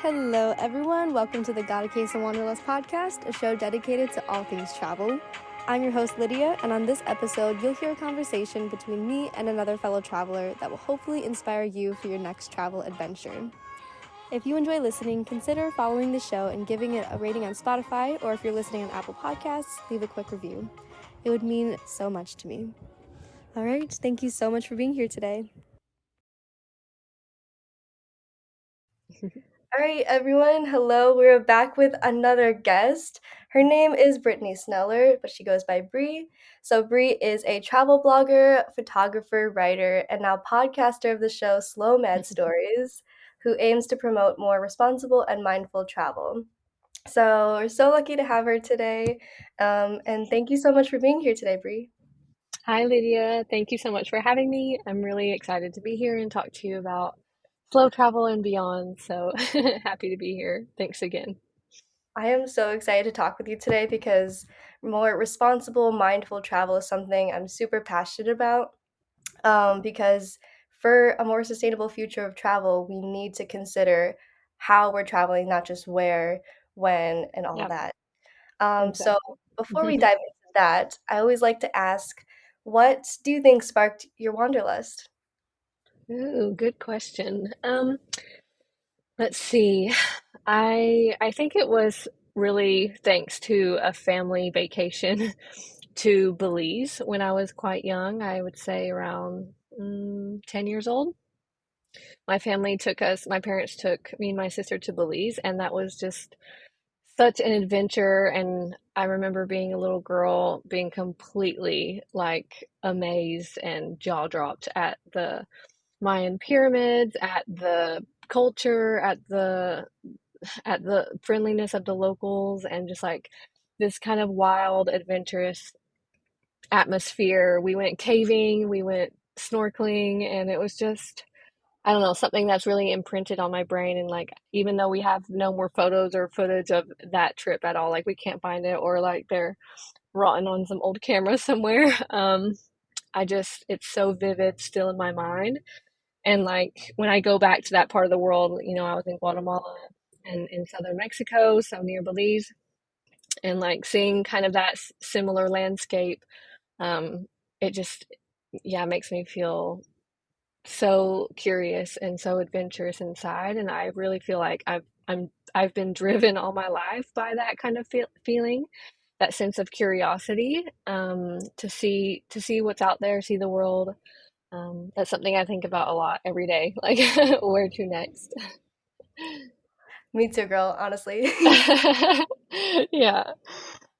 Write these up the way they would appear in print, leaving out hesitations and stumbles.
Hello, everyone. Welcome to the Got a Case of Wanderlust podcast, a show dedicated to all things travel. I'm your host, Lydia, and on this episode, you'll hear a conversation between me and another fellow traveler that will hopefully inspire you for your next travel adventure. If you enjoy listening, consider following the show and giving it a rating on Spotify, or if you're listening on Apple Podcasts, leave a quick review. It would mean so much to me. All right, thank you so much for being here today. All right, everyone. Hello. We're back with another guest. Her name is Brittany Sneller, but she goes by Bree. So Bree is a travel blogger, photographer, writer, and now podcaster of the show Slomad Stories, who aims to promote more responsible and mindful travel. So we're so lucky to have her today. And thank you so much for being here today, Bree. Hi, Lydia. Thank you so much for having me. I'm really excited to be here and talk to you about slow travel and beyond. So happy to be here. Thanks again. I am so excited to talk with you today because more responsible, mindful travel is something I'm super passionate about. Because for a more sustainable future of travel, we need to consider how we're traveling, not just where, when, and all Yeah, that. So exactly. before we dive into that, I always like to ask, what do you think sparked your wanderlust? Ooh, good question. Let's see. I think it was really thanks to a family vacation to Belize when I was quite young. I would say around 10 years old. My parents took me and my sister to Belize, and that was just such an adventure. And I remember being a little girl being completely like amazed and jaw dropped at the Mayan pyramids, at the culture, at the friendliness of the locals, and just like this kind of wild, adventurous atmosphere. We went caving, we went snorkeling, and it was just, I don't know, something that's really imprinted on my brain. And like, even though we have no more photos or footage of that trip at all, like we can't find it, or like they're rotten on some old camera somewhere. It's so vivid still in my mind. And like when I go back to that part of the world, I was in Guatemala and in southern Mexico, so near Belize, and like seeing kind of that similar landscape, um, it just, yeah, makes me feel so curious and so adventurous inside. And I really feel like I've been driven all my life by that kind of feeling, that sense of curiosity, to see what's out there, see the world. That's something I think about a lot every day, like where to next. Me too, girl, honestly. Yeah.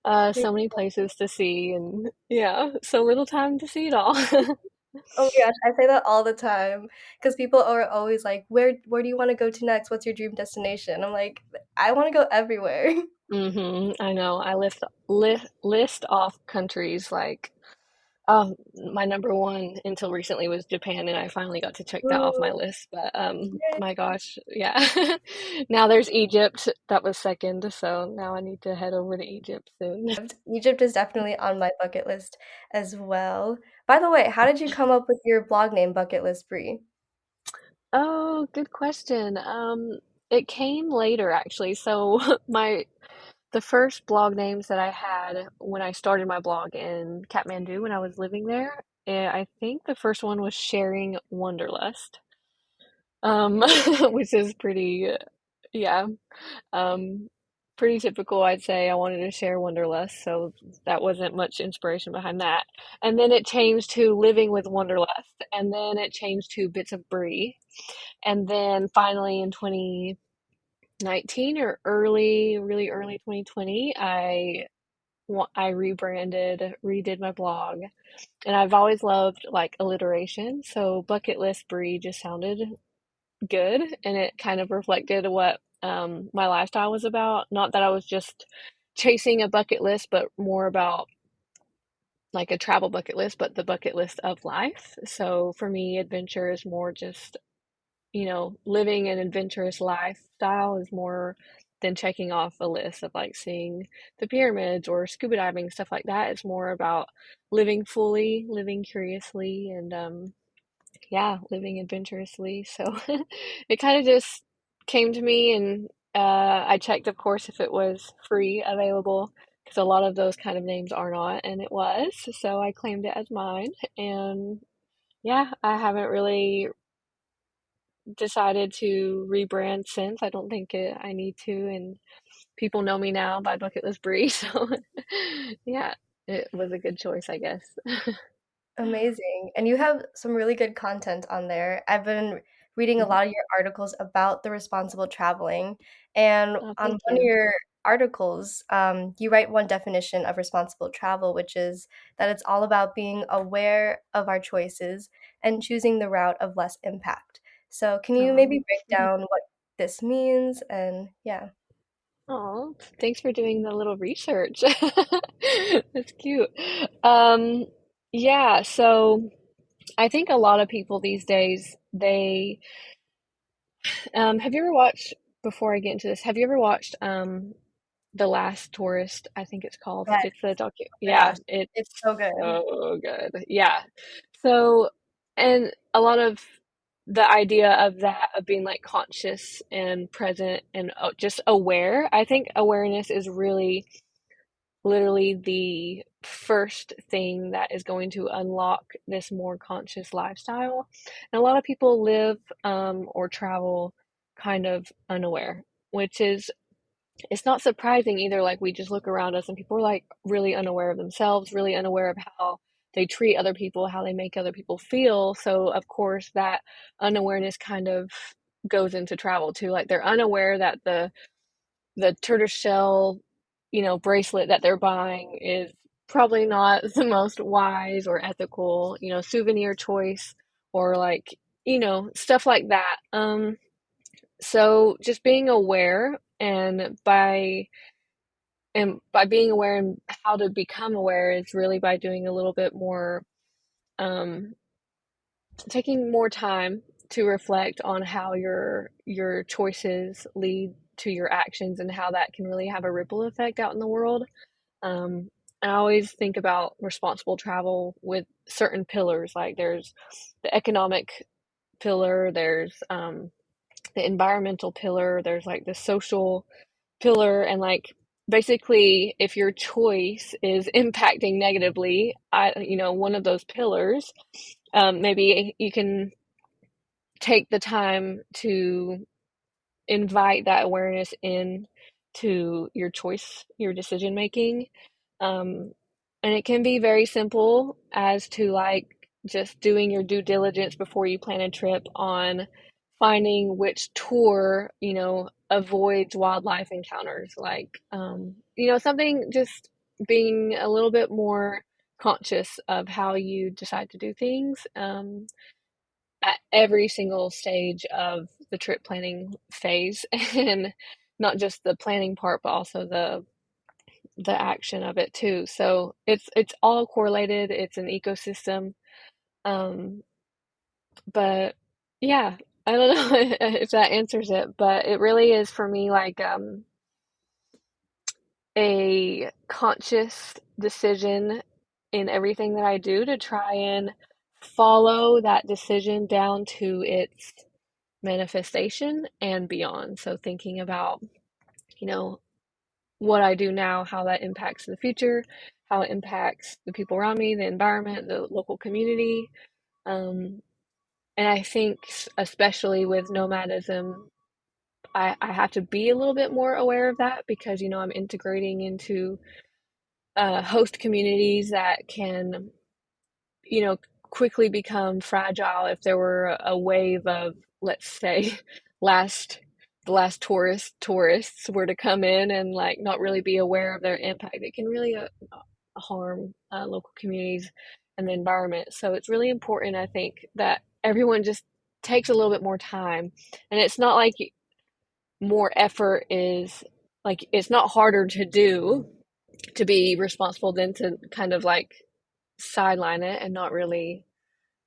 So many places to see, and yeah, so little time to see it all. Oh my gosh, I say that all the time because people are always like, "Where do you want to go to next? What's your dream destination?" I'm like, I want to go everywhere. I know. I list off countries like, oh, my number one until recently was Japan, and I finally got to check that off my Ooh, list. But yay. my gosh, yeah. Now there's Egypt. That was second, so now I need to head over to Egypt soon. Egypt is definitely on my bucket list as well. By the way, how did you come up with your blog name, Bucket List Bree? Oh, good question. It came later actually. So my the first blog names that I had when I started my blog in Kathmandu when I was living there, I think the first one was Sharing Wanderlust, which is pretty, yeah, um, pretty typical. I'd say I wanted to share Wanderlust, so that wasn't much inspiration behind that. And then it changed to Living with Wanderlust, and then it changed to Bits of Brie, and then finally in 2019 or really early 2020, I rebranded, redid my blog, and I've always loved like alliteration. So Bucket List Brie just sounded good, and it kind of reflected what my lifestyle was about. Not that I was just chasing a bucket list, but more about like a travel bucket list, but the bucket list of life. So for me, adventure is more just, living an adventurous lifestyle is more than checking off a list of like seeing the pyramids or scuba diving, stuff like that. It's more about living fully, living curiously, and yeah, living adventurously. So it kind of just came to me, and I checked, of course, if it was free available, because a lot of those kind of names are not, and it was. So I claimed it as mine. And yeah, I haven't really decided to rebrand since. I don't think I need to, and people know me now by Bucket List Bree. So yeah, it was a good choice, I guess. Amazing. And you have some really good content on there. I've been reading a lot of your articles about the responsible traveling. And Oh, on thank one of you. your articles, you write one definition of responsible travel, which is that it's all about being aware of our choices and choosing the route of less impact. So, can you maybe Oh. break down what this means? And yeah. Oh, thanks for doing the little research. That's cute. Um, yeah, so I think a lot of people these days, they have you ever watched, before I get into this, have you ever watched The Last Tourist, I think it's called. Yes. It's the Oh my yeah, gosh. it's It's so good. so good. Yeah. So, and a lot of the idea of that, of being like conscious and present and just aware, I think awareness is really literally the first thing that is going to unlock this more conscious lifestyle. And a lot of people live or travel kind of unaware, which is, it's not surprising either. Like, we just look around us and people are like really unaware of themselves, really unaware of how they treat other people, how they make other people feel. So of course that unawareness kind of goes into travel too. Like, they're unaware that the tortoiseshell, bracelet that they're buying is probably not the most wise or ethical, souvenir choice, or like, stuff like that. So just being aware, and by being aware, and how to become aware is really by doing a little bit more, um, taking more time to reflect on how your choices lead to your actions, and how that can really have a ripple effect out in the world. Um, I always think about responsible travel with certain pillars. Like, there's the economic pillar, there's the environmental pillar, there's like the social pillar, and like basically if your choice is impacting negatively, one of those pillars, maybe you can take the time to invite that awareness in to your choice, your decision making. Um, and it can be very simple, as to like just doing your due diligence before you plan a trip on finding which tour, avoids wildlife encounters. Like, something, just being a little bit more conscious of how you decide to do things. At every single stage of the trip planning phase, and not just the planning part, but also the action of it too. So it's all correlated. It's an ecosystem. Um, but yeah, I don't know if that answers it, but it really is for me like a conscious decision in everything that I do, to try and follow that decision down to its manifestation and beyond. So thinking about, you know, what I do now, how that impacts the future, how it impacts the people around me, the environment, the local community. Um, and I think, especially with nomadism, I have to be a little bit more aware of that, because, I'm integrating into host communities that can, you know, quickly become fragile if there were a wave of, let's say, last the last tourists were to come in and like not really be aware of their impact. It can really harm local communities and the environment. So it's really important, I think, that everyone just takes a little bit more time. And it's not like more effort is, like, it's not harder to do, to be responsible, than to kind of like sideline it and not really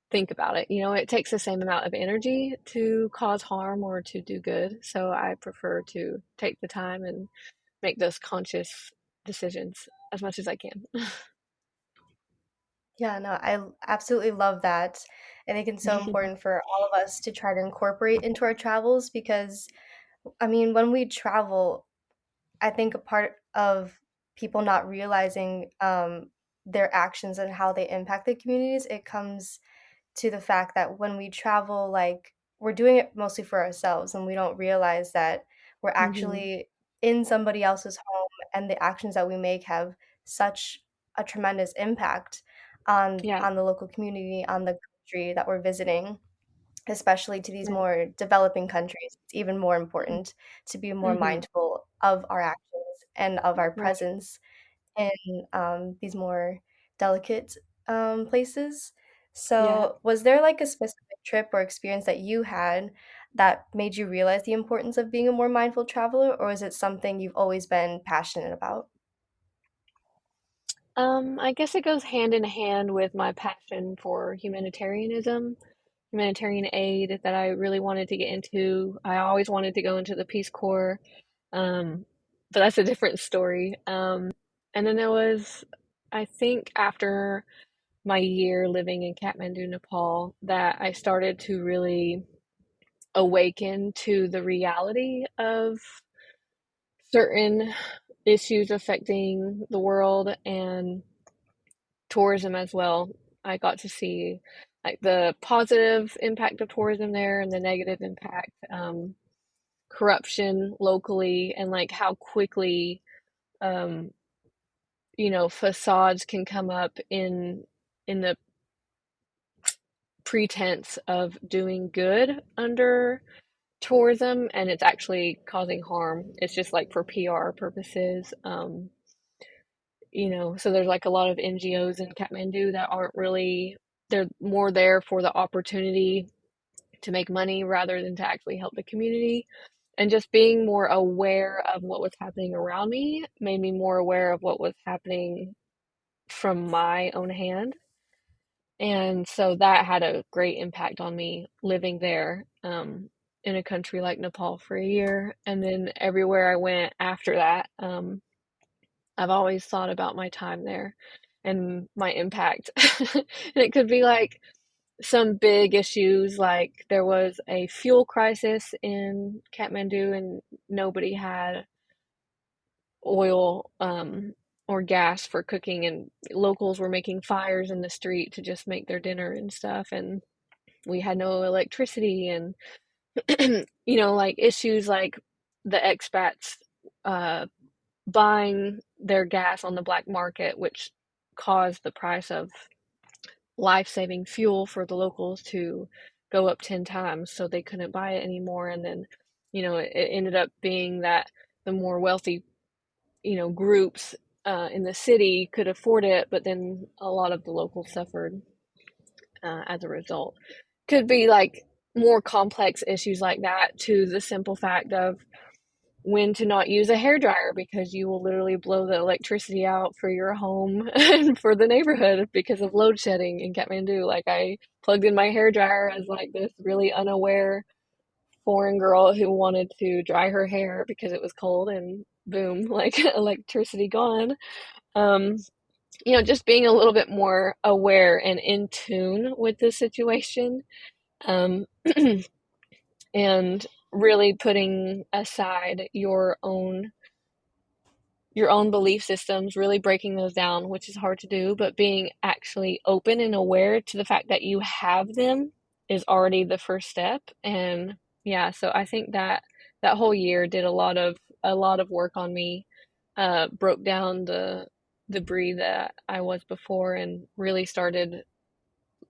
think about it. It takes the same amount of energy to cause harm or to do good. So I prefer to take the time and make those conscious decisions as much as I can. Yeah, no, I absolutely love that. I think it's so important for all of us to try to incorporate into our travels because I mean, when we travel, I think a part of people not realizing their actions and how they impact the communities, it comes to the fact that when we travel, like, we're doing it mostly for ourselves and we don't realize that we're Hmm. actually in somebody else's home, and the actions that we make have such a tremendous impact Yeah. on the local community, on the country that we're visiting, especially to these Yeah. more developing countries. It's even more important to be more Hmm. mindful of our actions and of our Right. presence in these more delicate places. Yeah. So, was there like a specific trip or experience that you had that made you realize the importance of being a more mindful traveler, or is it something you've always been passionate about? I guess it goes hand in hand with my passion for humanitarianism, humanitarian aid that I really wanted to get into. I always wanted to go into the Peace Corps, um, but that's a different story. And then there was, I think, after my year living in Kathmandu, Nepal, that I started to really awaken to the reality of certain issues affecting the world and tourism as well. I got to see like the positive impact of tourism there and the negative impact, corruption locally, and like how quickly, um, facades can come up in the pretense of doing good under tourism, and it's actually causing harm. It's just like for PR purposes. So there's like a lot of NGOs in Kathmandu that aren't really, they're more there for the opportunity to make money rather than to actually help the community. And just being more aware of what was happening around me made me more aware of what was happening from my own hand. And so that had a great impact on me living there, in a country like Nepal for a year. And then everywhere I went after that, I've always thought about my time there and my impact. And it could be like some big issues, like there was a fuel crisis in Kathmandu and nobody had oil, or gas for cooking, and locals were making fires in the street to just make their dinner and stuff. And we had no electricity, and like issues like the expats uh, buying their gas on the black market, which caused the price of life-saving fuel for the locals to go up 10 times, so they couldn't buy it anymore. And then, it ended up being that the more wealthy, groups in the city could afford it, but then a lot of the locals suffered as a result. Could be like more complex issues like that, to the simple fact of when to not use a hair dryer because you will literally blow the electricity out for your home and for the neighborhood because of load shedding in Kathmandu. Like I plugged in my hair dryer as like this really unaware foreign girl who wanted to dry her hair because it was cold, and boom, like electricity gone. Um, just being a little bit more aware and in tune with the situation. Um, and really putting aside your own belief systems, really breaking those down, which is hard to do, but being actually open and aware to the fact that you have them is already the first step. And yeah, so I think that whole year did a lot of work on me, broke down the debris that I was before, and really started.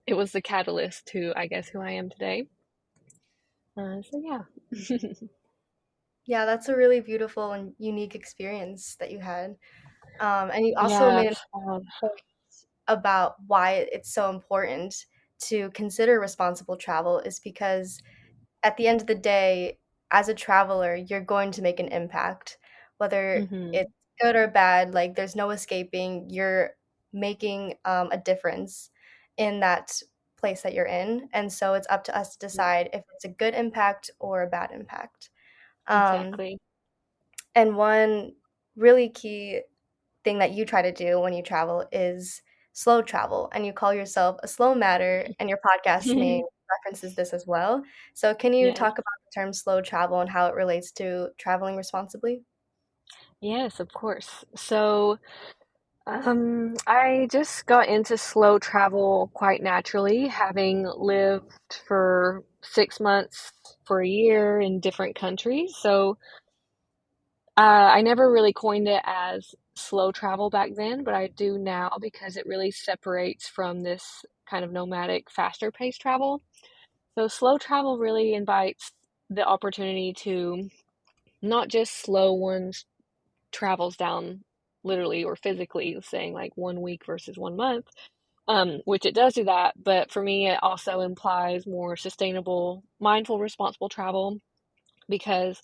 It was the catalyst to, I guess, who I am today. So yeah. Yeah, that's a really beautiful and unique experience that you had. And you also Yeah. made an point about why it's so important to consider responsible travel is because at the end of the day, as a traveler, you're going to make an impact, whether Hmm. it's good or bad. Like, there's no escaping. You're making a difference in that place that you're in. And so it's up to us to decide if it's a good impact or a bad impact. Um, Exactly. and one really key thing that you try to do when you travel is slow travel. And you call yourself a slow matter, and your podcast name references this as well. So can you Yes. talk about the term slow travel and how it relates to traveling responsibly? Yes, of course. So, I just got into slow travel quite naturally, having lived for 6 months for a year in different countries. So, I never really coined it as slow travel back then, but I do now because it really separates from this kind of nomadic, faster paced travel. So, slow travel really invites the opportunity to not just slow one's travels down literally or physically, saying like 1 week versus 1 month, which it does do that. But for me, it also implies more sustainable, mindful, responsible travel because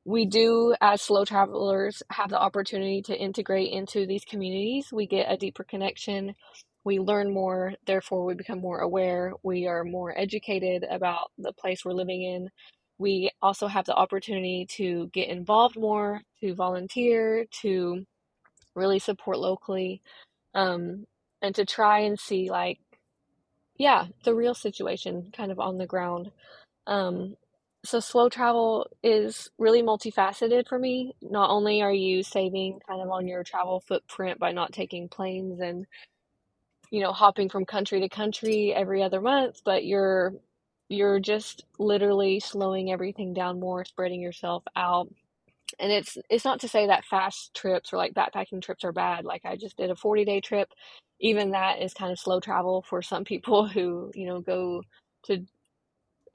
we do, as slow travelers, have the opportunity to integrate into these communities. We get a deeper connection. We learn more, therefore, we become more aware. We are more educated about the place we're living in. We also have the opportunity to get involved more, to volunteer, to really support locally, um, and to try and see, like, yeah, the real situation kind of on the ground. Um, so slow travel is really multifaceted for me. Not only are you saving kind of on your travel footprint by not taking planes and, hopping from country to country every other month, but you're just literally slowing everything down more, spreading yourself out. And it's not to say that fast trips or like backpacking trips are bad. Like I just did a 40-day trip. Even that is kind of slow travel for some people who, go to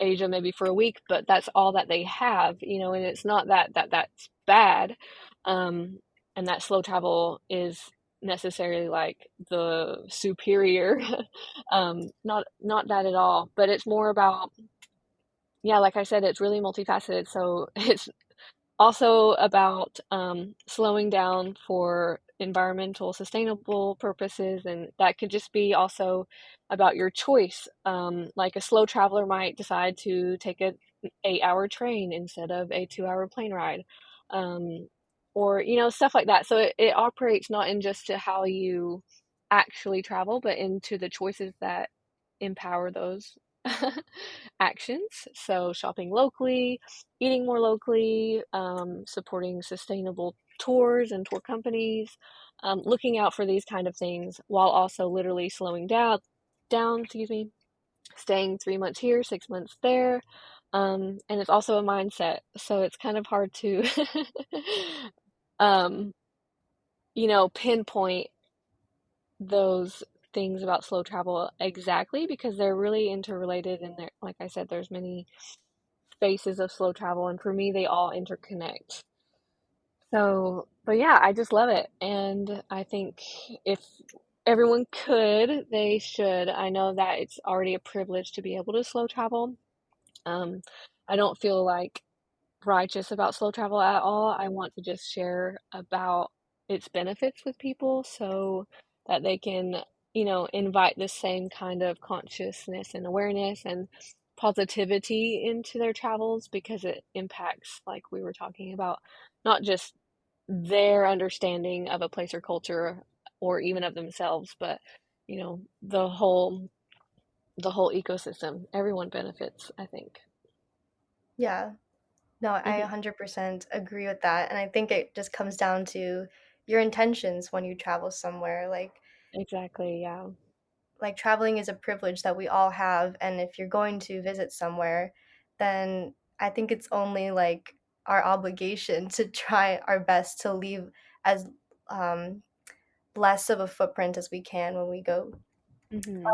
Asia maybe for a week, but that's all that they have, and it's not that's bad. Um, and that slow travel is necessarily like the superior. Not that at all, but it's more about, yeah, like I said, it's really multifaceted. So it's also about slowing down for environmental sustainable purposes, and that could just be also about your choice. Like a slow traveler might decide to take an 8-hour train instead of a 2-hour plane ride, um, or stuff like that. So it operates not in just to how you actually travel, but into the choices that empower those actions. So shopping locally, eating more locally, supporting sustainable tours and tour companies, looking out for these kind of things while also literally slowing down, excuse me, staying 3 months here, 6 months there. And it's also a mindset. So it's kind of hard to, um, pinpoint those things about slow travel exactly because they're really interrelated and there, like I said, there's many phases of slow travel, and for me, they all interconnect. So, but yeah, I just love it. And I think if everyone could, they should. I know that it's already a privilege to be able to slow travel. Um, I don't feel like righteous about slow travel at all. I want to just share about its benefits with people so that they can, invite the same kind of consciousness and awareness and positivity into their travels because it impacts, like we were talking about, not just their understanding of a place or culture or even of themselves, but the whole ecosystem. Everyone benefits, I think. Yeah. No, I Hmm. 100% agree with that. And I think it just comes down to your intentions when you travel somewhere. Exactly, yeah. Traveling is a privilege that we all have, and if you're going to visit somewhere, then I think it's only our obligation to try our best to leave as um, less of a footprint as we can when we go. Hmm.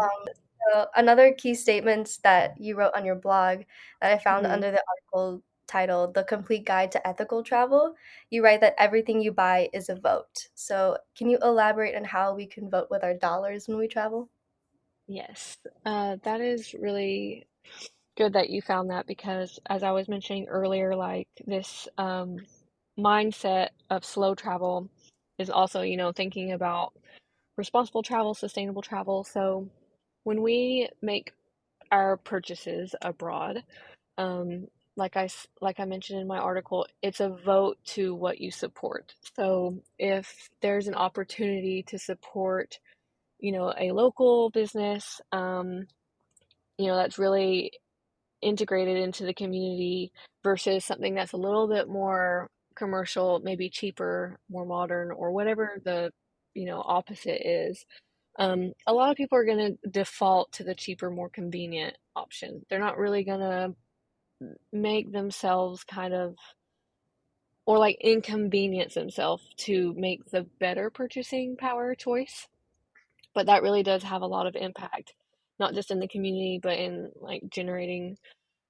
So another key statement that you wrote on your blog that I found Hmm. under the article titled "The Complete Guide to Ethical Travel," you write that everything you buy is a vote. So can you elaborate on how we can vote with our dollars when we travel? Yes, that is really good that you found that because, as I was mentioning earlier, like this mindset of slow travel is also, thinking about responsible travel, sustainable travel. So when we make our purchases abroad, um, like I mentioned in my article, it's a vote to what you support. So if there's an opportunity to support, a local business, that's really integrated into the community versus something that's a little bit more commercial, maybe cheaper, more modern, or whatever the, opposite is. A lot of people are going to default to the cheaper, more convenient option. They're not really going to make themselves kind of, or like inconvenience themselves to make the better purchasing power choice. But that really does have a lot of impact, not just in the community, but in like generating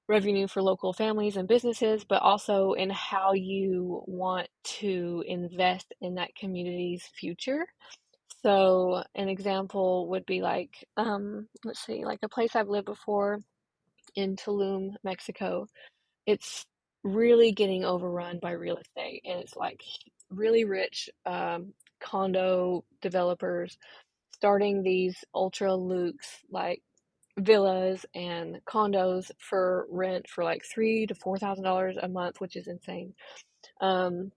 revenue for local families and businesses, but also in how you want to invest in that community's future. So an example would be like, let's see, like a place I've lived before in Tulum, Mexico. It's really getting overrun by real estate, and it's like really rich condo developers starting these ultra luxe like villas and condos for rent for like $3,000 to $4,000 a month, which is insane. Um,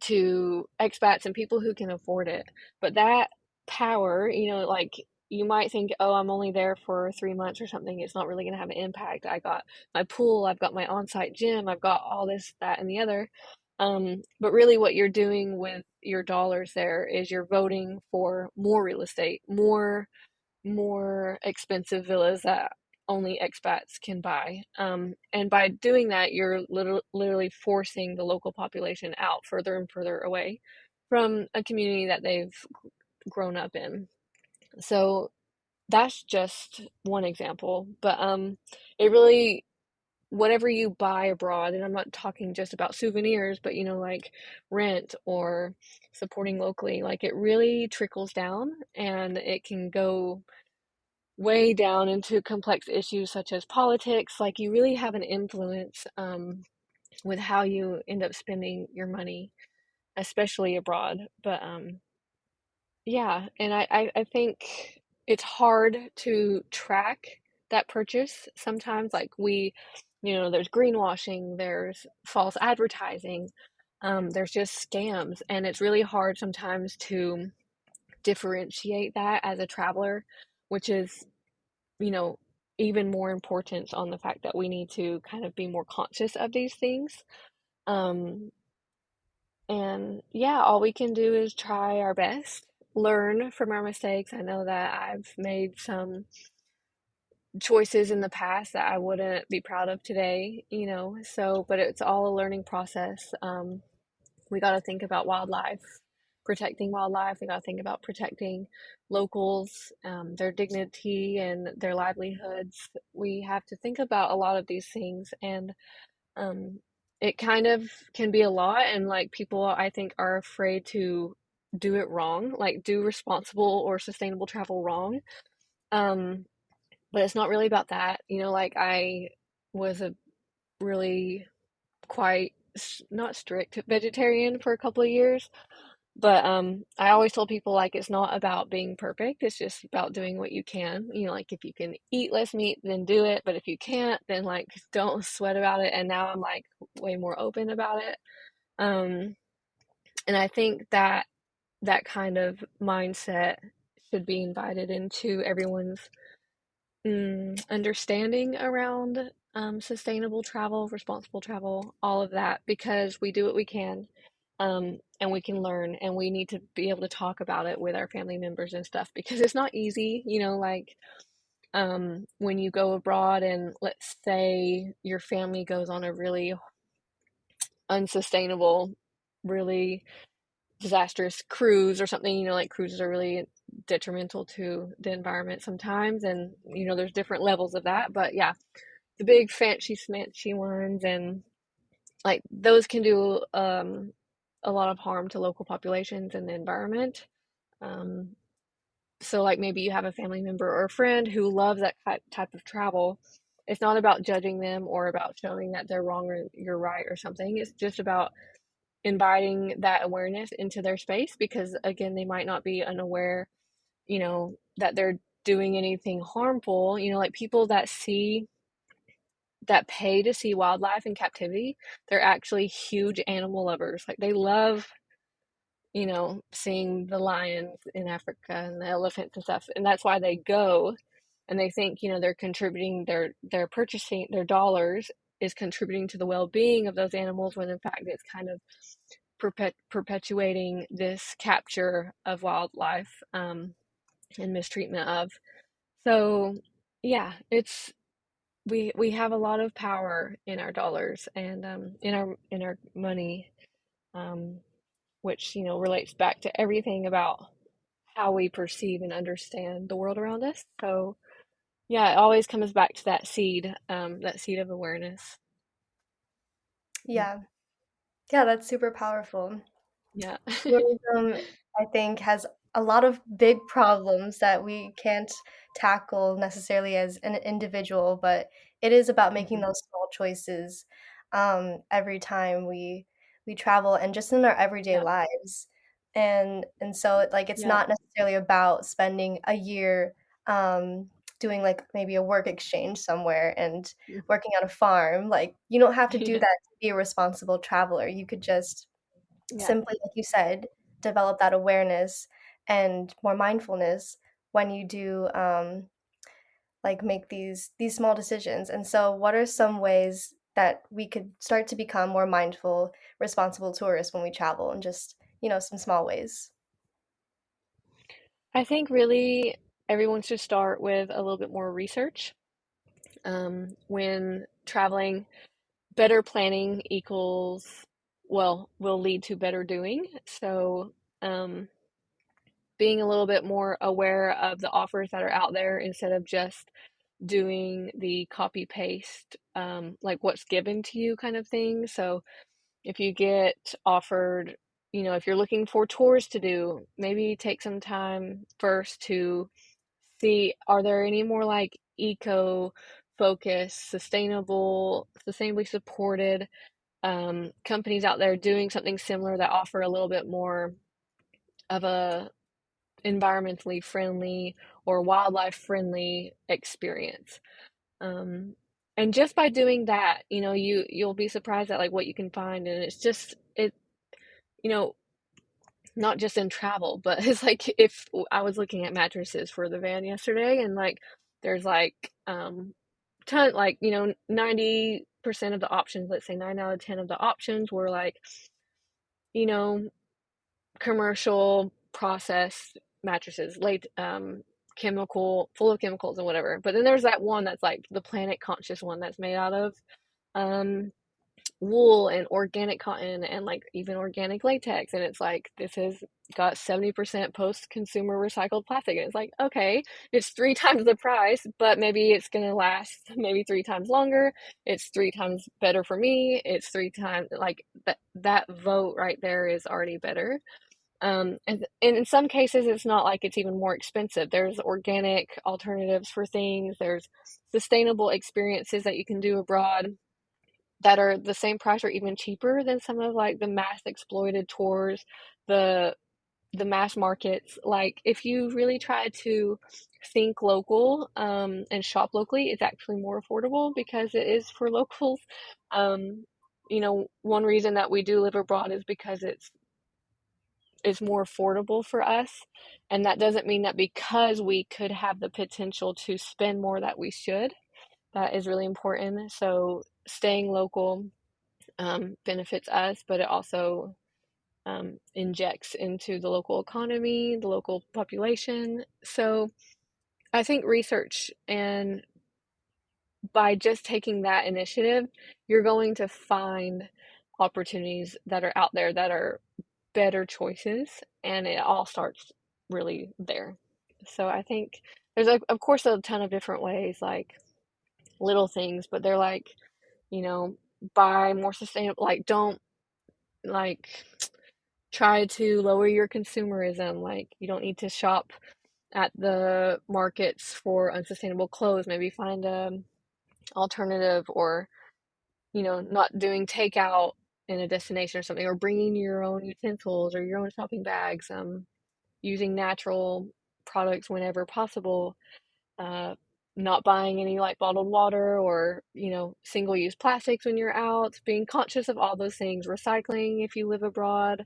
to expats and people who can afford it. But that power, like you might think, oh, I'm only there for 3 months or something. It's not really going to have an impact. I got my pool, I've got my on-site gym, I've got all this, that, and the other. But really, what you're doing with your dollars there is you're voting for more real estate, more expensive villas that only expats can buy. And by doing that, you're literally forcing the local population out further and further away from a community that they've grown up in. So that's just one example. But it really, whatever you buy abroad, and I'm not talking just about souvenirs, but like rent or supporting locally, like it really trickles down and it can go way down into complex issues such as politics. Like you really have an influence with how you end up spending your money, especially abroad. But yeah, and I think it's hard to track that purchase sometimes. Like there's greenwashing, there's false advertising, there's just scams, and it's really hard sometimes to differentiate that as a traveler, which is you know, even more importance on the fact that we need to kind of be more conscious of these things. Um, and yeah, all we can do is try our best, learn from our mistakes. I know that I've made some choices in the past that I wouldn't be proud of today, so, but it's all a learning process. We got to think about wildlife, protecting wildlife. We got to think about protecting locals, their dignity and their livelihoods. We have to think about a lot of these things, and um, it kind of can be a lot. And like people, I think, are afraid to do it wrong, like do responsible or sustainable travel wrong. Um, but it's not really about that. Like I was a really quite not strict vegetarian for a couple of years, but I always told people like it's not about being perfect, it's just about doing what you can. Like if you can eat less meat, then do it, but if you can't, then like don't sweat about it. And now I'm like way more open about it. um and I think that that kind of mindset should be invited into everyone's understanding around sustainable travel, responsible travel, all of that, because we do what we can, and we can learn, and we need to be able to talk about it with our family members and stuff because it's not easy, like when you go abroad and let's say your family goes on a really unsustainable, really disastrous cruise or something, like cruises are really detrimental to the environment sometimes, and there's different levels of that, but yeah, the big fancy smancy ones and like those can do a lot of harm to local populations and the environment. um so like maybe you have a family member or a friend who loves that type of travel. It's not about judging them or about showing that they're wrong or you're right or something. It's just about inviting that awareness into their space, because again, they might not be unaware, that they're doing anything harmful. Like people that pay to see wildlife in captivity, they're actually huge animal lovers. Like they love, seeing the lions in Africa and the elephants and stuff. And that's why they go. and they think, they're contributing their purchasing their dollars is contributing to the well-being of those animals, when in fact it's kind of perpetuating this capture of wildlife, and mistreatment of. So yeah, it's we have a lot of power in our dollars, and in our money, um, which relates back to everything about how we perceive and understand the world around us. So yeah, it always comes back to that seed of awareness. Yeah. Yeah, that's super powerful. Yeah. Tourism, I think, has a lot of big problems that we can't tackle necessarily as an individual, but it is about making Mhm. those small choices every time we travel and just in our everyday Yeah. lives. And so like it's Yeah. not necessarily about spending a year um, doing like maybe a work exchange somewhere and Mm. working on a farm. Like you don't have to do Yeah. that to be a responsible traveler. You could just Yeah. simply, like you said, develop that awareness and more mindfulness when you do like make these small decisions. And so, what are some ways that we could start to become more mindful, responsible tourists when we travel, and just some small ways? I think really everyone should start with a little bit more research. When traveling, better planning equals, well, will lead to better doing. So, um, being a little bit more aware of the offers that are out there instead of just doing the copy paste, like what's given to you kind of thing. So, if you get offered, if you're looking for tours to do, maybe take some time first to see, are there any more like eco focused, sustainably supported companies out there doing something similar that offer a little bit more of a environmentally friendly or wildlife friendly experience. Um, and just by doing that, you'll be surprised at like what you can find, and it's just you know, not just in travel, but it's like if I was looking at mattresses for the van yesterday, and like there's like ton like 90% of the options, let's say 9 out of 10 of the options were like you know commercial processed mattresses, late chemical, full of chemicals and whatever. But then there's that one that's like the planet conscious one that's made out of um wool and organic cotton and like even organic latex, and it's like this has got 70% post-consumer recycled plastic, and it's like, okay, it's three times the price, but maybe it's going to last maybe three times longer, it's three times better for me, it's three times like that vote right there is already better. And in some cases, it's not like it's even more expensive. There's organic alternatives for things. There's sustainable experiences that you can do abroad that are the same price or even cheaper than some of like the mass exploited tours, the the mass markets. Like if you really try to think local, and shop locally, it's actually more affordable because it is for locals. Um, one reason that we do live abroad is because it's more affordable for us. And that doesn't mean that because we could have the potential to spend more that we should. That is really important. So staying local benefits us, but it also injects into the local economy, the local population. So I think research, and by just taking that initiative, you're going to find opportunities that are out there that are better choices, and it all starts really there. So I think there's like, of course, a ton of different ways, like little things, but they're like, you know, buy more sustainable, like don't like try to lower your consumerism. Like you don't need to shop at the markets for unsustainable clothes. Maybe find a alternative, or not doing takeout in a destination or something, or bringing your own utensils or your own shopping bags. Using natural products whenever possible, uh, not buying any like bottled water or, single use plastics when you're out, being conscious of all those things, recycling if you live abroad,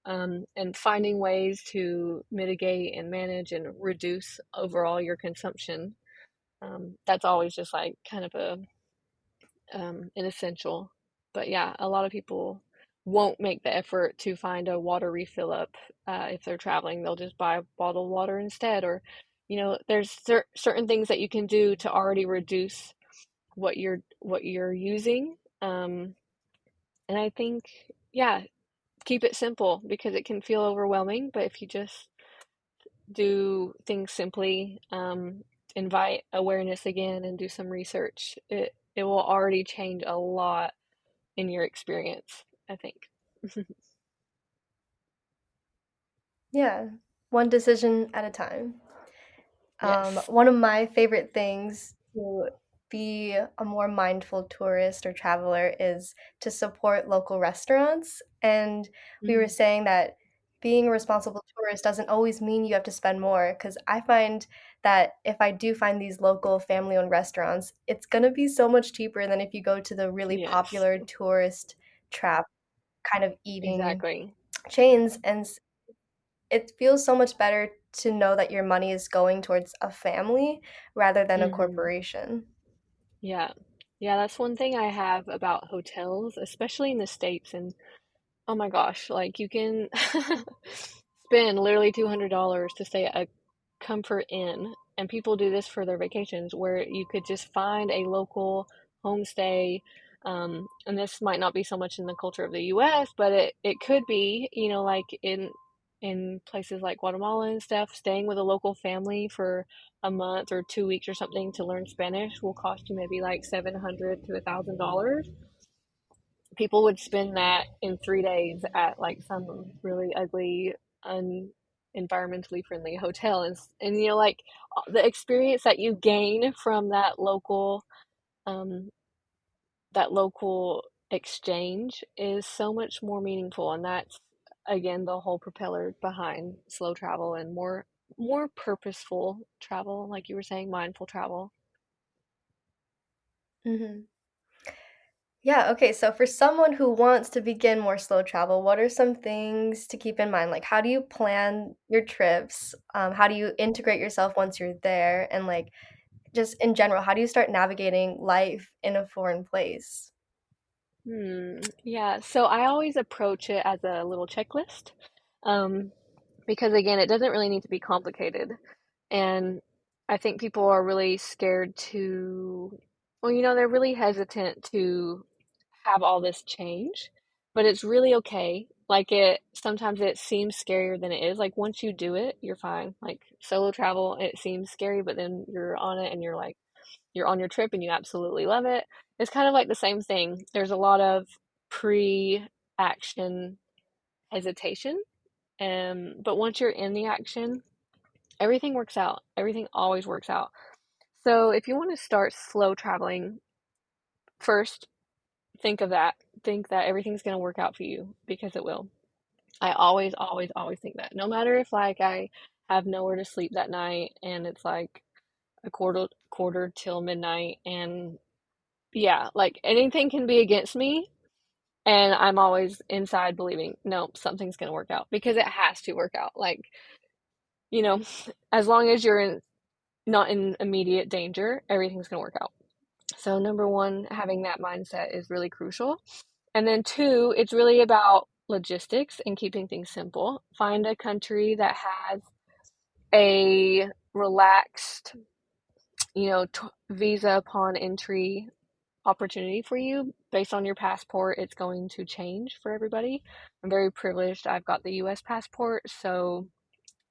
and finding ways to mitigate and manage and reduce overall your consumption. That's always just like kind of an essential. But yeah, a lot of people won't make the effort to find a water refill up if they're traveling. They'll just buy bottled water instead, or there's certain things that you can do to already reduce what you're using. And I think, yeah, keep it simple because it can feel overwhelming. But if you just do things simply, invite awareness again, and do some research, it will already change a lot in your experience, I think. Yeah, one decision at a time. Yes. One of my favorite things to be a more mindful tourist or traveler is to support local restaurants. And we were Mm, saying that being a responsible tourist doesn't always mean you have to spend more. Because I find that if I do find these local family owned restaurants, it's going to be so much cheaper than if you go to the really yes, popular tourist trap kind of eating exactly. chains. And it feels so much better to know that your money is going towards a family rather than a Hmm. corporation. Yeah. Yeah, that's one thing I have about hotels, especially in the States. And oh my gosh, like you can spend literally $200 to stay at a comfort inn, and people do this for their vacations where you could just find a local homestay. And this might not be so much in the culture of the US, but it could be, like in places like Guatemala and stuff, staying with a local family for a month or 2 weeks or something to learn Spanish will cost you maybe like $700 to $1,000. People would spend that in 3 days at like some really ugly, environmentally friendly hotel, and like the experience that you gain from um that local exchange is so much more meaningful, and that's again the whole propeller behind slow travel and more purposeful travel, like you were saying, mindful travel. Hmm. Yeah, okay, so for someone who wants to begin more slow travel, what are some things to keep in mind? Like, how do you plan your trips? How do you integrate yourself once you're there? And, like, just in general, how do you start navigating life in a foreign place? Yeah, so I always approach it as a little checklist. Um, because again, it doesn't really need to be complicated. And I think people are really scared to, well, they're really hesitant to have all this change, but it's really okay. Like sometimes it seems scarier than it is. Like once you do it, you're fine. Like solo travel, it seems scary, but then you're on it and you're on your trip and you absolutely love it. It's kind of like the same thing. There's a lot of pre-action hesitation. But once you're in the action, everything works out. Everything always works out. So if you want to start slow traveling, first think of that. Think that everything's going to work out for you because it will. I always, always, always think that. No matter if like I have nowhere to sleep that night and it's like a quarter till midnight, and yeah, like anything can be against me, and I'm always inside believing, no, something's going to work out because it has to work out. Like, you know, as long as you're not in immediate danger, everything's going to work out. So, number one, having that mindset is really crucial. And then, two, it's really about logistics and keeping things simple. Find a country that has a relaxed, visa upon entry opportunity for you. Based on your passport, it's going to change for everybody. I'm very privileged. I've got the US passport, so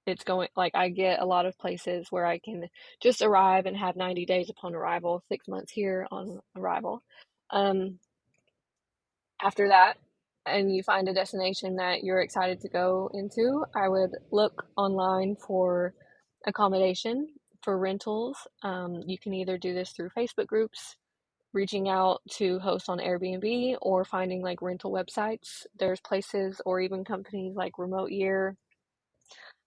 it's going like I get a lot of places where I can just arrive and have 90 days upon arrival, 6 months here on arrival. Um, After that, and you find a destination that you're excited to go into, I would look online for accommodation for rentals. You can either do this through Facebook groups, reaching out to hosts on Airbnb, or finding like rental websites. There's places or even companies like Remote Year,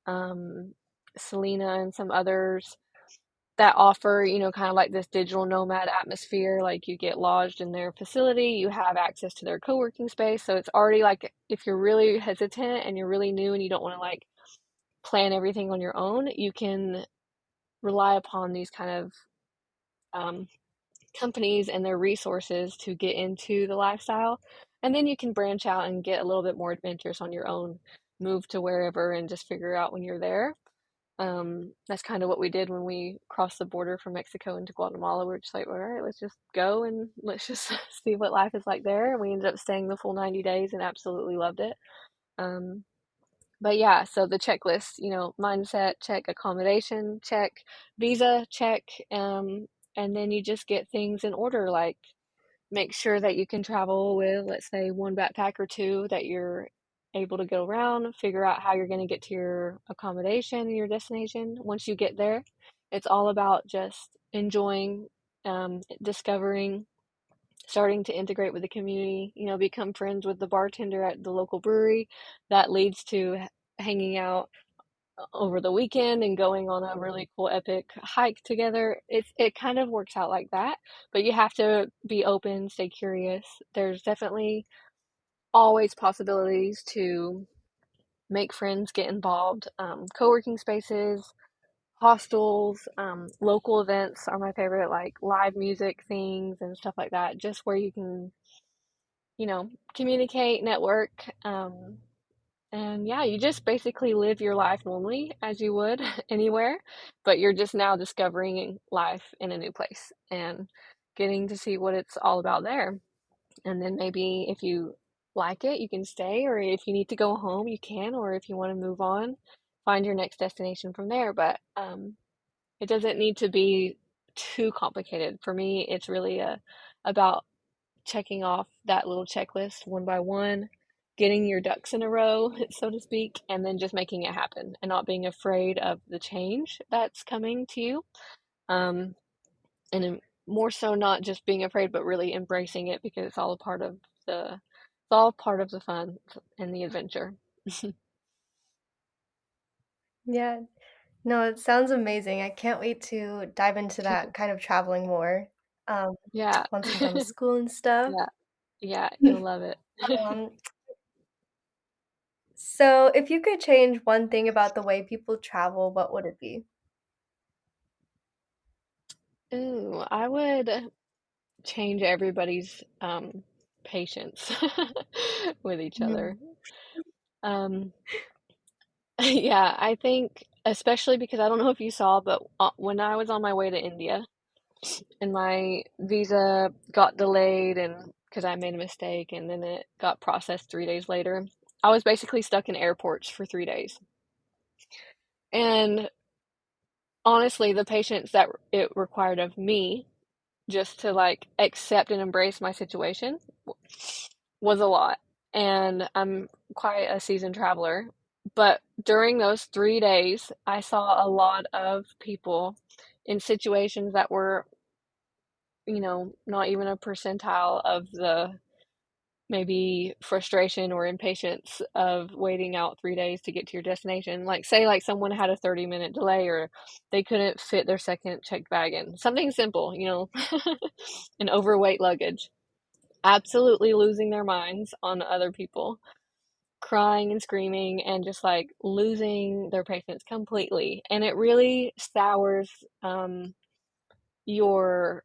um, Selena, and some others that offer, kind of like this digital nomad atmosphere. Like you get lodged in their facility, you have access to their co-working space. So it's already like if you're really hesitant and you're really new and you don't want to like plan everything on your own, you can rely upon these kind of um, companies and their resources to get into the lifestyle. And then you can branch out and get a little bit more adventurous on your own, move to wherever and just figure out when you're there. That's kind of what we did when we crossed the border from Mexico into Guatemala. We were just like, all right, let's just go and let's just see what life is like there. And we ended up staying the full 90 days and absolutely loved it. Um, but yeah, so the checklist, mindset, check, accommodation, check, visa, check, and then you just get things in order, like make sure that you can travel with, let's say, one backpack or two, that you're able to go around, figure out how you're going to get to your accommodation and your destination. Once you get there, it's all about just enjoying, discovering, starting to integrate with the community, become friends with the bartender at the local brewery. That leads to hanging out over the weekend and going on a really cool epic hike together. It kind of works out like that, but you have to be open, stay curious. There's definitely always possibilities to make friends, get involved. Co-working spaces, hostels, local events are my favorite, like live music things and stuff like that, just where you can, communicate, network. And yeah, you just basically live your life normally as you would anywhere, but you're just now discovering life in a new place and getting to see what it's all about there. And then maybe if you like it, you can stay, or if you need to go home, you can, or if you want to move on, find your next destination from there. But it doesn't need to be too complicated. For me, it's really about checking off that little checklist one by one, getting your ducks in a row, so to speak, and then just making it happen and not being afraid of the change that's coming to you. Um, and more so not just being afraid, but really embracing it because it's all part of the fun and the adventure. Yeah. No, it sounds amazing. I can't wait to dive into that kind of traveling more, um, Yeah. once I'm done with school and stuff. Yeah. Yeah, you'll love it. Um, so if you could change one thing about the way people travel, what would it be? Ooh, I would change everybody's patience with each Mm. other. Um, yeah, I think especially because I don't know if you saw, but when I was on my way to India and my visa got delayed and because I made a mistake and then it got processed 3 days later, I was basically stuck in airports for 3 days. And honestly, the patience that it required of me just to like accept and embrace my situation was a lot. And I'm quite a seasoned traveler. But during those 3 days, I saw a lot of people in situations that were, not even a percentile of the maybe frustration or impatience of waiting out 3 days to get to your destination. Like, say, like someone had a 30-minute delay or they couldn't fit their second checked bag in. Something simple, an overweight luggage. Absolutely losing their minds on other people, crying and screaming and just like losing their patience completely. And it really sours your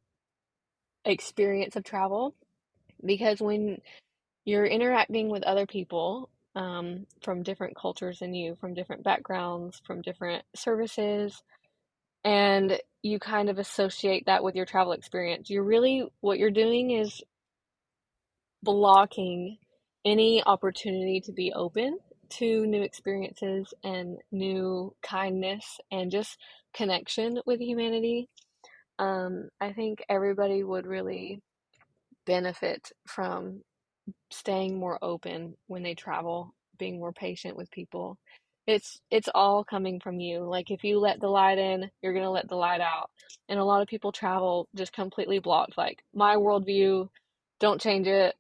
experience of travel because when you're interacting with other people from different cultures than you, from different backgrounds, from different services, and you kind of associate that with your travel experience, what you're doing is blocking any opportunity to be open to new experiences and new kindness and just connection with humanity. I think everybody would really benefit from staying more open when they travel, being more patient with people. It's all coming from you. Like if you let the light in, you're gonna let the light out. And a lot of people travel just completely blocked. Like my worldview, don't change it.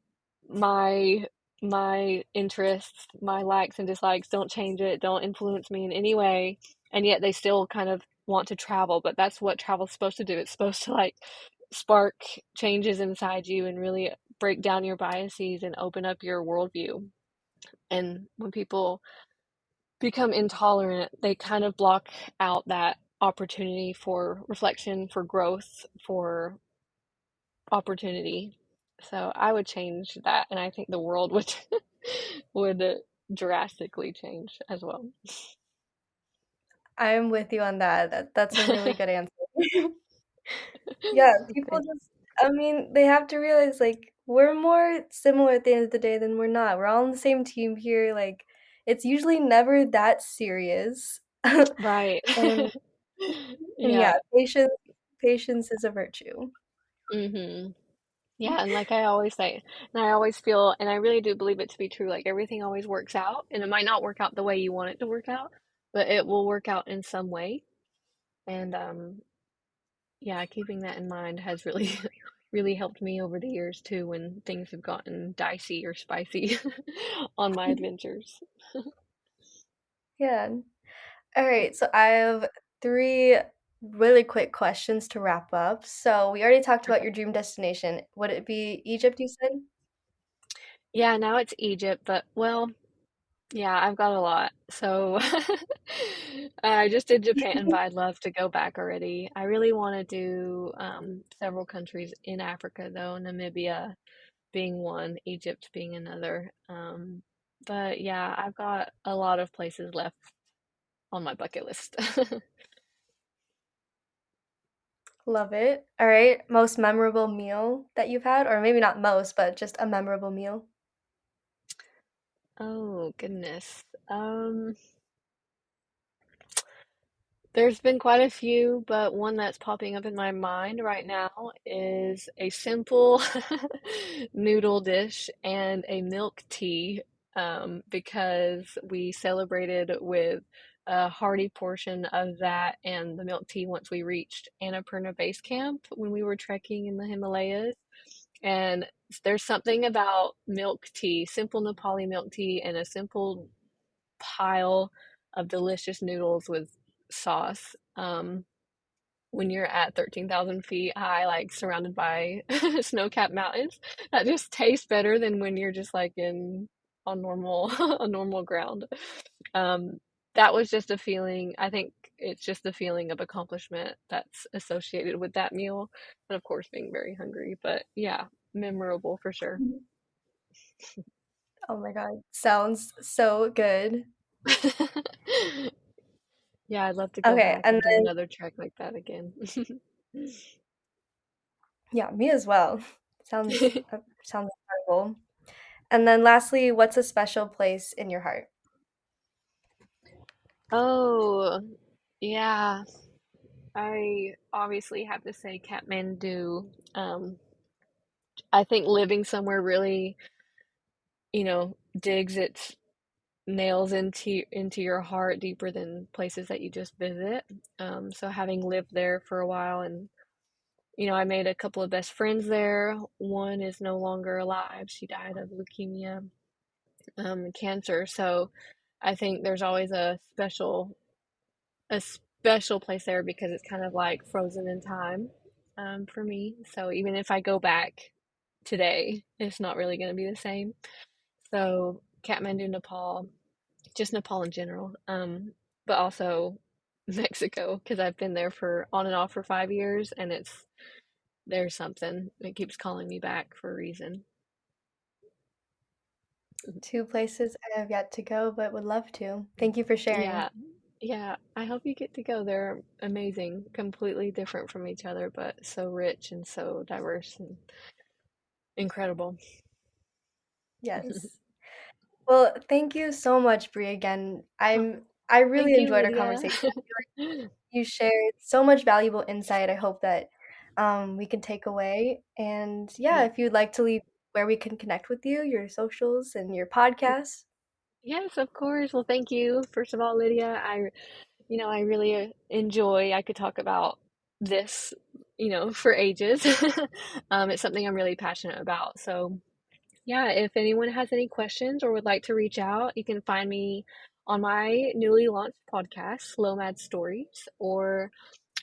My my interests, my likes and dislikes, don't change it. Don't influence me in any way. And yet they still kind of want to travel, but that's what travel's supposed to do. It's supposed to like spark changes inside you and really break down your biases and open up your worldview. And when people become intolerant, they kind of block out that opportunity for reflection, for growth, for opportunity. So I would change that, and I think the world would would drastically change as well. I'm with you on that. That's a really good answer. Yeah, people Thank- just, I mean, they have to realize like we're more similar at the end of the day than we're not. We're all on the same team here. Like it's usually never that serious. Right. And and yeah, Yeah. patience is a virtue. hmm Yeah, and like I always say, and I always feel, and I really do believe it to be true, like everything always works out, and it might not work out the way you want it to work out, but it will work out in some way. And yeah, keeping that in mind has really really helped me over the years too when things have gotten dicey or spicy on my adventures. Yeah. All right, so I have three really quick questions to wrap up. So we already talked about Okay. your dream destination. Would it be Egypt, you said? Yeah, now it's Egypt, but well, yeah, I've got a lot. So I just did Japan, but I'd love to go back already. I really want to do several countries in Africa, though, Namibia being one, Egypt being another. But yeah, I've got a lot of places left on my bucket list. Love it. All right, most memorable meal that you've had, or maybe not most, but just a memorable meal. Oh, goodness. There's been quite a few, but one that's popping up in my mind right now is a simple noodle dish and a milk tea, because we celebrated with a hearty portion of that and the milk tea once we reached Annapurna Base Camp when we were trekking in the Himalayas. And there's something about milk tea, simple Nepali milk tea, and a simple pile of delicious noodles with sauce. When you're at 13,000 feet high, like surrounded by snow-capped mountains, that just tastes better than when you're just like in on normal on normal ground. Um, that was just a feeling. I think it's just the feeling of accomplishment that's associated with that meal, and of course being very hungry. But yeah, memorable for sure. Mhm. Oh my God, sounds so good. Yeah, I'd love to go Okay, back and and do then another trek like that again. yeah, me as well. Sounds incredible. And then lastly, what's a special place in your heart? Oh, yeah. I obviously have to say Kathmandu. I think living somewhere really, digs its nails into your heart deeper than places that you just visit. So having lived there for a while, and I made a couple of best friends there. One is no longer alive. She died of leukemia, cancer. So I think there's always a special place there because it's kind of like frozen in time, for me. So even if I go back today, it's not really going to be the same. So Kathmandu, Nepal, just Nepal in general, but also Mexico because I've been there for on and off for 5 years, and there's something that keeps calling me back for a reason. Two places I have yet to go, but would love to. Thank you for sharing. Yeah, yeah. I hope you get to go. They're amazing, completely different from each other, but so rich and so diverse and incredible. Yes. Well, thank you so much, Brie, again. I really Thank you, enjoyed our Lydia. conversation. You shared so much valuable insight. I hope that we can take away. And yeah, Yeah. if you'd like to leave where we can connect with you, your socials and your podcast. Yes, of course. Well, thank you. First of all, Lydia, I really enjoy, I could talk about this, for ages. It's something I'm really passionate about. So, yeah, if anyone has any questions or would like to reach out, you can find me on my newly launched podcast, Slomad Stories,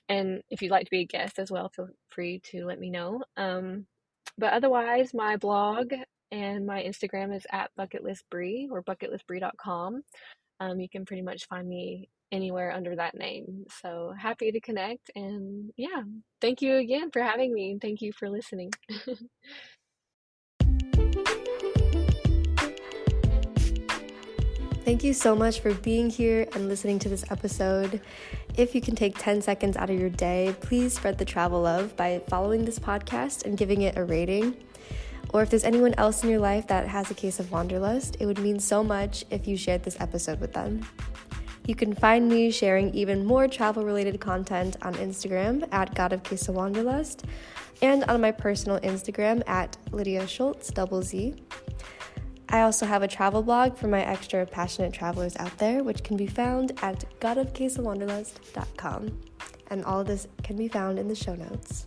and if you'd like to be a guest as well, feel free to let me know. But otherwise, my blog and my Instagram is at bucketlistbree or bucketlistbree.com. You can pretty much find me anywhere under that name. So happy to connect. And yeah, thank you again for having me. And thank you for listening. Thank you so much for being here and listening to this episode. If you can take 10 seconds out of your day, please spread the travel love by following this podcast and giving it a rating. Or if there's anyone else in your life that has a case of wanderlust, it would mean so much if you shared this episode with them. You can find me sharing even more travel-related content on Instagram at God of Case of Wanderlust and on my personal Instagram at Lydia Schultz, Z. I also have a travel blog for my extra passionate travelers out there, which can be found at godofcaseofwanderlust.com. And all of this can be found in the show notes.